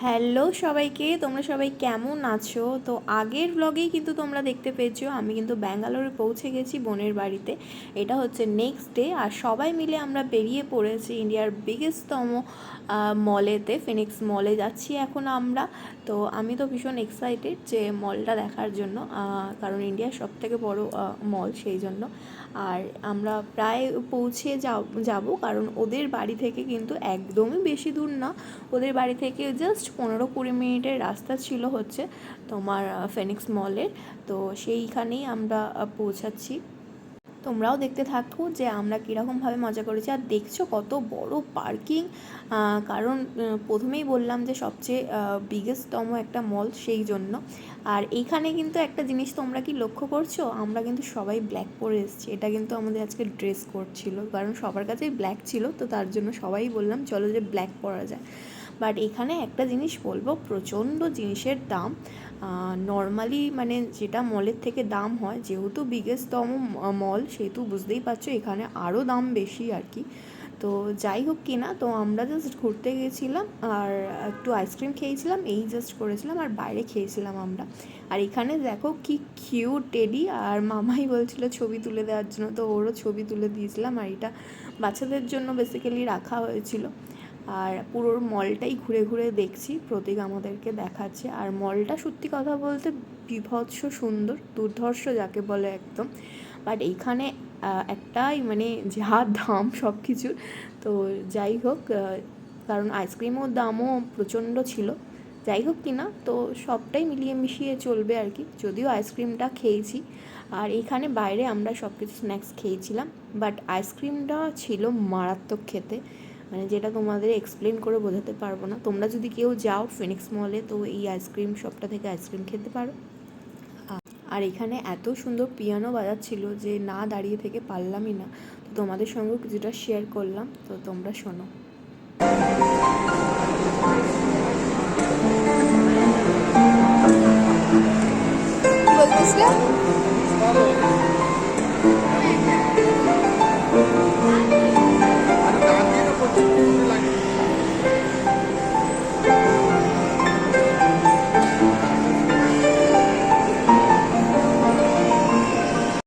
Hello সবাইকে, তোমরা সবাই কেমন আছো? তো আগের ব্লগেই কিন্তু তোমরা দেখতে পেয়েছো আমি কিন্তু ব্যাঙ্গালোরে পৌঁছে গেছি বোনের বাড়িতে। এটা হচ্ছে নেক্সট ডে, আর সবাই মিলে আমরা বেরিয়ে পড়েছি ইন্ডিয়ার বিগেস্টতম মলেতে, ফিনিক্স মলে যাচ্ছি এখন আমরা। তো আমি তো ভীষণ এক্সাইটেড যে মলটা দেখার জন্য, কারণ ইন্ডিয়ার সবথেকে বড় মল সেই জন্য। আর আমরা প্রায় পৌঁছে যাব, কারণ ওদের বাড়ি থেকে কিন্তু একদমই বেশি দূর না। ওদের বাড়ি থেকে জাস্ট 15-20 মিনিটের রাস্তা ছিল হচ্ছে তোমার ফিনিক্স মলের। তো সেইখানেই আমরা পৌঁছাচ্ছি। তোমরাও দেখতে থাকো যে আমরা কীরকমভাবে মজা করেছি। আর দেখছো কত বড় পার্কিং, কারণ প্রথমেই বললাম যে সবচেয়ে বিগেস্টতম একটা মল সেই জন্য। আর এইখানে কিন্তু একটা জিনিস তোমরা কি লক্ষ্য করছো, আমরা কিন্তু সবাই ব্ল্যাক পরে এসেছি। এটা কিন্তু আমাদের আজকে ড্রেস কোড ছিল, কারণ সবার কাছেই ব্ল্যাক ছিল, তো তার জন্য সবাই বললাম চলো যে ব্ল্যাক পরা যায়। বাট এখানে একটা জিনিস বলবো, প্রচণ্ড জিনিসের দাম। নর্মালি মানে যেটা মলের থেকে দাম হয়, যেহেতু বিগেস্টতম মল সেহেতু বুঝতেই পারছো এখানে আরও দাম বেশি আর কি। তো যাই হোক কি না, তো আমরা জাস্ট ঘুরতে গেছিলাম আর একটু আইসক্রিম খেয়েছিলাম, এই জাস্ট করেছিলাম, আর বাইরে খেয়েছিলাম আমরা। আর এখানে দেখো কি কিউট টেডি, আর মামাই বলছিল ছবি তুলে দেওয়ার জন্য, তো ওরও ছবি তুলে দিয়েছিলাম। আর এটা বাচ্চাদের জন্য বেসিক্যালি রাখা হয়েছিল। আর পুরো মলটাই ঘুরে ঘুরে দেখছি, প্রতীক আমাদেরকে দেখাচ্ছে। আর মলটা সত্যি কথা বলতে বীভৎস সুন্দর, দুর্ধর্ষ যাকে বলে একদম। বাট এইখানে একটাই মানে যা দাম সব কিছুর। তো যাই হোক, কারণ আইসক্রিমের দামও প্রচণ্ড ছিল। যাই হোক কি না, তো সবটাই মিলিয়ে মিশিয়ে চলবে আর কি। যদিও আইসক্রিমটা খেয়েছি, আর এখানে বাইরে আমরা সব কিছু স্ন্যাক্স খেয়েছিলাম। বাট আইসক্রিমটা ছিল মারাত্মক খেতে, মানে যেটা তোমাদের এক্সপ্লেন করে বোঝাতে পারবো না। তোমরা যদি কেউ যাও ফিনিক্স মলে, তো এই আইসক্রিম শপটা থেকে আইসক্রিম খেতে পারো। আর এখানে এত সুন্দর পিয়ানো বাজাচ্ছিল যে না দাঁড়িয়ে থেকে পারলামই না। তো তোমাদের সঙ্গেও কিছুটা শেয়ার করলাম, তো তোমরা শোনো। বলতেছিলাম